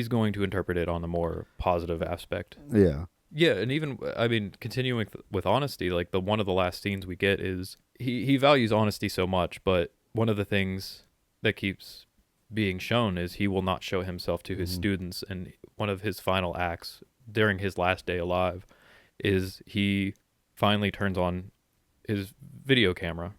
going to interpret it on the more positive aspect. Yeah. Yeah, and even I mean, continuing with honesty, like one of the last scenes we get is he values honesty so much, but one of the things that keeps being shown is he will not show himself to his students, and one of his final acts during his last day alive is he finally turns on his video camera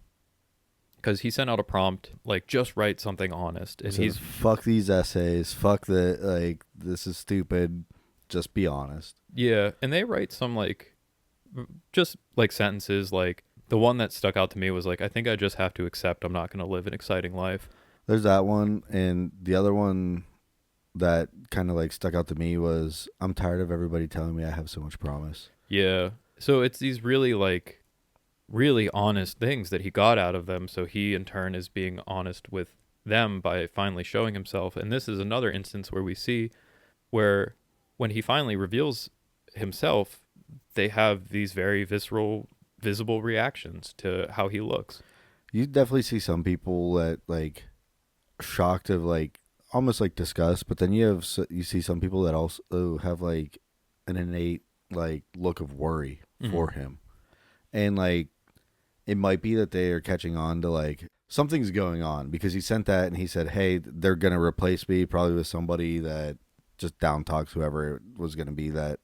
because he sent out a prompt like just write something honest, and so he's fuck these essays, fuck the like this is stupid, just be honest. Yeah, and they write some like just like sentences. Like the one that stuck out to me was like, I think I just have to accept I'm not going to live an exciting life. There's that one, and the other one that kind of like stuck out to me was I'm tired of everybody telling me I have so much promise. Yeah. So it's these really like really honest things that he got out of them, so he in turn is being honest with them by finally showing himself. And this is another instance where we see where when he finally reveals himself, they have these very visceral, visible reactions to how he looks. You definitely see some people that like shocked of like almost like disgust, but then you see some people that also have like an innate like look of worry for him, and like it might be that they are catching on to like something's going on because he sent that and he said, hey, they're gonna replace me probably with somebody that just down talks whoever it was gonna be that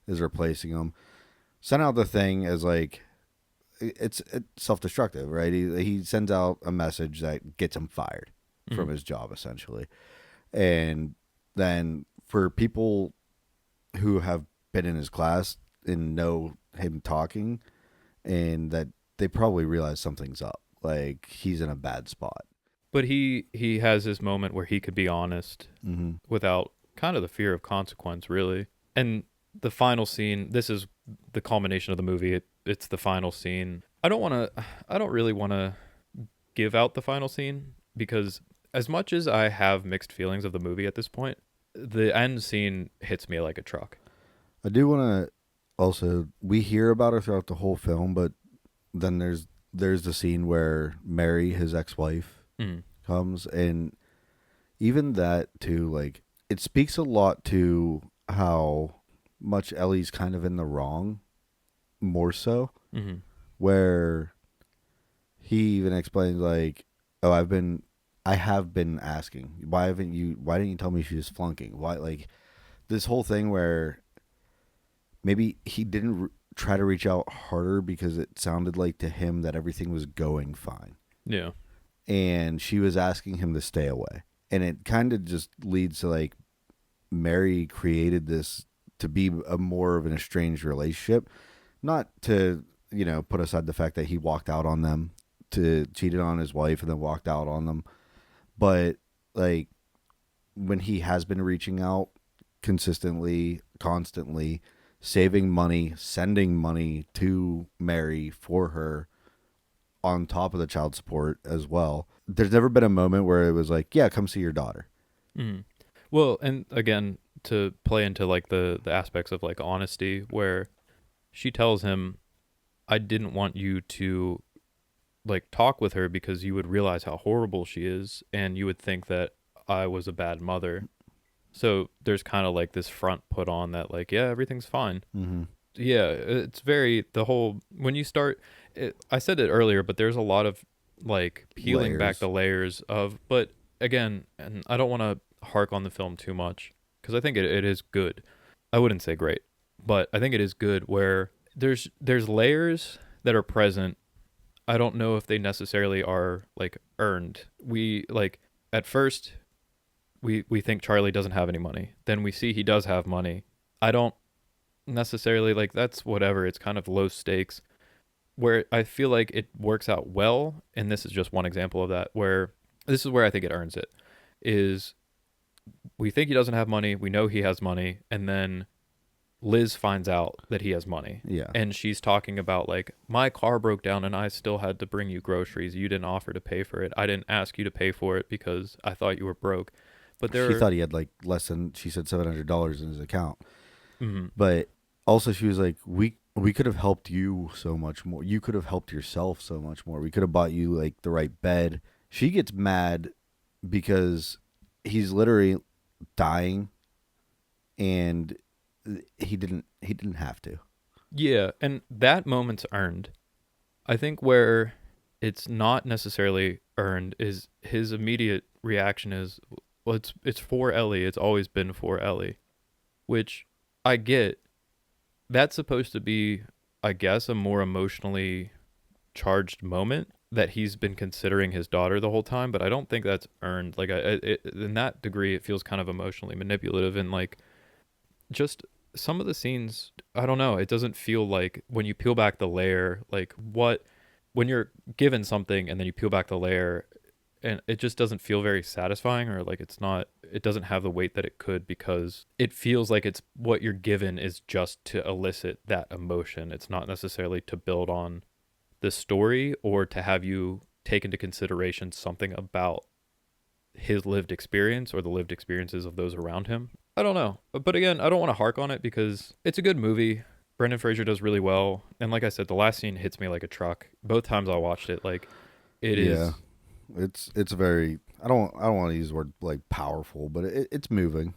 is replacing him. Sent out the thing as like it's self-destructive, right? He sends out a message that gets him fired from his job essentially. And then for people who have been in his class and know him talking, and that they probably realize something's up, like he's in a bad spot. But he has this moment where he could be honest without kind of the fear of consequence, really. And the final scene, this is the culmination of the movie. It's the final scene. I don't really want to give out the final scene because as much as I have mixed feelings of the movie at this point, the end scene hits me like a truck. I do want to also, we hear about her throughout the whole film, but then there's the scene where Mary, his ex-wife, comes, and even that too, like it speaks a lot to how much Ellie's kind of in the wrong, more so, where he even explains like Oh, I have been asking. Why didn't you tell me she was flunking? Why, like, this whole thing where maybe he didn't try to reach out harder because it sounded like to him that everything was going fine. Yeah. And she was asking him to stay away. And it kind of just leads to like Mary created this to be a more of an estranged relationship, not to, put aside the fact that he walked out on them, to cheated on his wife and then walked out on them. But like when he has been reaching out consistently, constantly, saving money, sending money to Mary for her on top of the child support as well. There's never been a moment where it was like, yeah, come see your daughter. Mm. Well, and again, to play into like the aspects of like honesty, where she tells him, I didn't want you to like talk with her because you would realize how horrible she is and you would think that I was a bad mother. So there's kind of like this front put on that like, yeah, everything's fine. Mm-hmm. Yeah, it's very the whole when you start I said it earlier, but there's a lot of like peeling back Layers. the layers of but again, and I don't want to hark on the film too much because I think it is good. I wouldn't say great, but I think it is good where there's layers that are present. I don't know if they necessarily are like earned. We like at first we think Charlie doesn't have any money. Then we see he does have money. I don't necessarily like that's whatever. It's kind of low stakes where I feel like it works out well, and this is just one example of that where this is where I think it earns it is we think he doesn't have money, we know he has money, and then Liz finds out that he has money. Yeah. And she's talking about like my car broke down and I still had to bring you groceries. You didn't offer to pay for it. I didn't ask you to pay for it because I thought you were broke. But there She are thought he had like less than, she said, $700 in his account. mhm. But also she was like, we could have helped you so much more. You could have helped yourself so much more. We could have bought you like the right bed. She gets mad because he's literally dying and he didn't have to. Yeah, and that moment's earned. I think where it's not necessarily earned is his immediate reaction is well it's for Ellie. It's always been for Ellie, which I get. That's supposed to be I guess a more emotionally charged moment that he's been considering his daughter the whole time, but I don't think that's earned. Like in that degree it feels kind of emotionally manipulative and like just some of the scenes I don't know, it doesn't feel like when you peel back the layer like what when you're given something and then you peel back the layer and it just doesn't feel very satisfying or like it's not it doesn't have the weight that it could because it feels like it's what you're given is just to elicit that emotion. It's not necessarily to build on the story or to have you take into consideration something about his lived experience or the lived experiences of those around him. I don't know. But again, I don't want to hark on it because it's a good movie. Brendan Fraser does really well. And like I said, the last scene hits me like a truck. Both times I watched it, like it Yeah. is It's very, I don't want to use the word like powerful, but it's moving.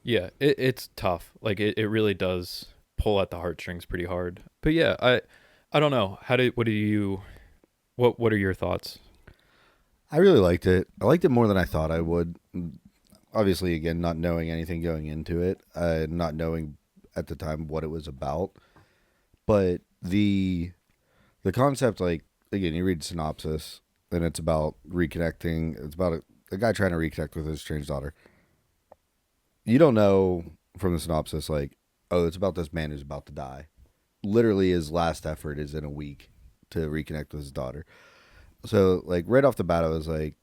yeah, it's tough. Like it really does pull at the heartstrings pretty hard. But yeah, I don't know. What do you what are your thoughts? I really liked it. I liked it more than I thought I would. Obviously, again, not knowing anything going into it, not knowing at the time what it was about, but the concept, like, again, you read synopsis and it's about reconnecting. It's about a guy trying to reconnect with his estranged daughter. You don't know from the synopsis, like, oh, it's about this man who's about to die. Literally, his last effort is in a week to reconnect with his daughter. So, like, right off the bat, I was like,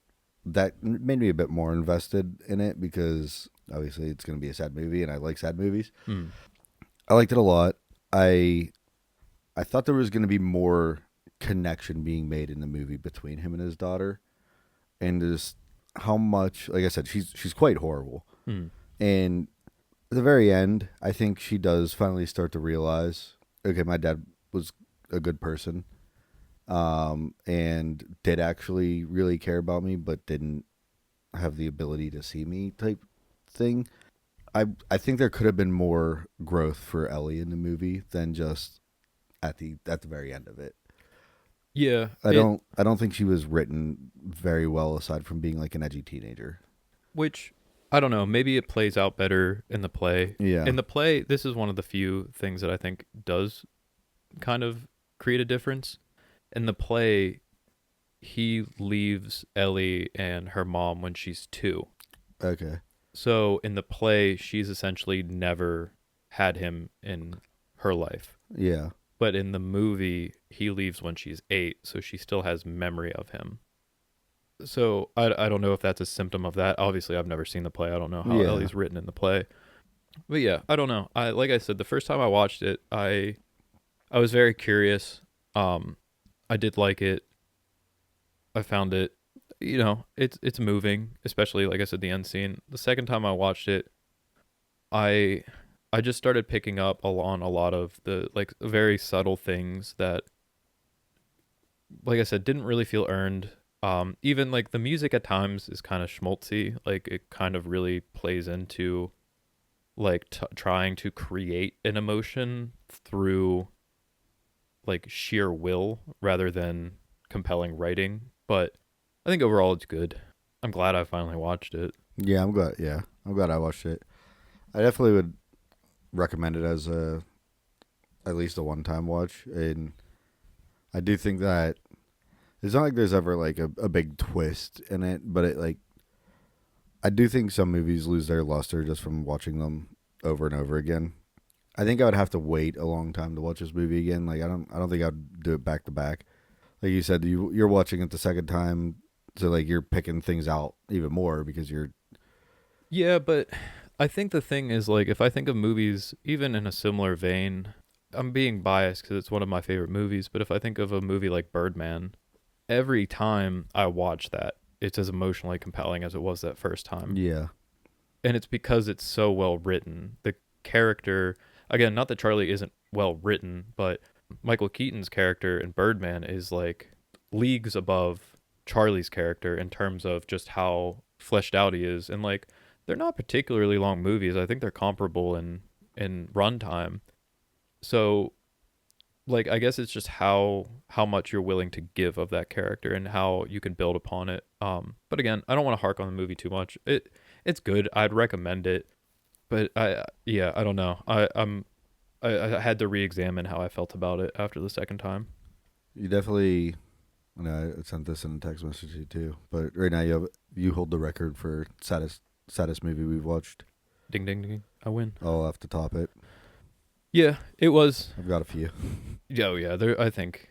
that made me a bit more invested in it because obviously it's going to be a sad movie and I like sad movies. Hmm. I liked it a lot. I I thought there was going to be more connection being made in the movie between him and his daughter, and just how much, like I said, she's quite horrible. Hmm. And at the very end, I think she does finally start to realize, okay, my dad was a good person, and did actually really care about me, but didn't have the ability to see me type thing. I think there could have been more growth for Ellie in the movie than just at the very end of it. Yeah, I don't think she was written very well aside from being like an edgy teenager. which I don't know, maybe it plays out better in the play. Yeah. In the play, this is one of the few things that I think does kind of create a difference. In the play, he leaves Ellie and her mom when she's 2. Okay. So in the play, she's essentially never had him in her life. Yeah. But in the movie, he leaves when she's 8, so she still has memory of him. So I don't know if that's a symptom of that. Obviously, I've never seen the play. I don't know how Yeah. Ellie's written in the play. But yeah, I don't know. Like I said, the first time I watched it, I was very curious. I did like it. I found it, it's moving, especially like I said, the end scene. The second time I watched it, I I just started picking up on a lot of the like very subtle things that, like I said, didn't really feel earned. Even like the music at times is kind of schmaltzy. Like it kind of really plays into like trying to create an emotion through like sheer will rather than compelling writing. But I think overall it's good. I'm glad I finally watched it. Yeah, I'm glad. Yeah, I'm glad I watched it. I definitely would recommend it as a at least a one-time watch, and I do think that it's not like there's ever like a big twist in it, but it like I do think some movies lose their luster just from watching them over and over again. I think I would have to wait a long time to watch this movie again. Like I don't think I'd do it back to back. Like you said, you're watching it the second time, so like you're picking things out even more because you're Yeah, but I think the thing is like if I think of movies even in a similar vein, I'm being biased because it's one of my favorite movies. But if I think of a movie like Birdman, every time I watch that, it's as emotionally compelling as it was that first time. yeah, And it's because it's so well written. The character, again, not that Charlie isn't well written, but Michael Keaton's character in Birdman is like leagues above Charlie's character in terms of just how fleshed out he is. And like they're not particularly long movies. I think they're comparable in runtime. So like I guess it's just how much you're willing to give of that character and how you can build upon it. But again, I don't want to hark on the movie too much. It's good. I'd recommend it, but I don't know. I had to re-examine how I felt about it after the second time. you definitely. I know I sent this in a text message to you too, but right now you hold the record for saddest movie we've watched. Ding ding ding. I win. I'll have to top it. Yeah, it was. I've got a few. Yeah. There. I think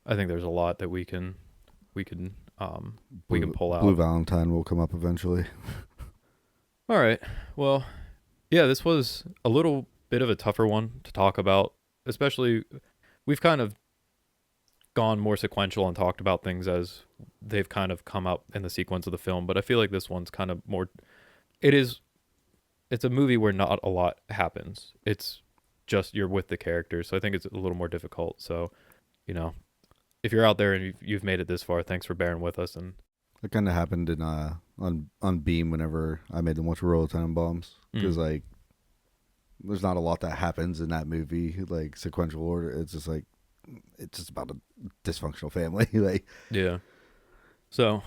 there's a lot that we can pull out. Blue Valentine will come up eventually. All right. Well, yeah, this was a little bit of a tougher one to talk about, especially we've kind of gone more sequential and talked about things as they've kind of come up in the sequence of the film, but I feel like this one's kind of more it is it's a movie where not a lot happens. It's just you're with the characters, so I think it's a little more difficult. So, you know, if you're out there and you've made it this far, thanks for bearing with us. And It kind of happened in on Beam whenever I made them watch Royal Tenenbaums because like there's not a lot that happens in that movie like sequential order. It's just like it's just about a dysfunctional family. Like yeah. So,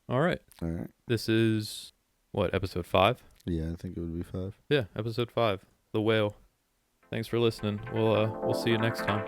all right. all right, This is what, episode 5? yeah, I think it would be 5. Yeah, episode 5. The Whale. Thanks for listening. We'll see you next time.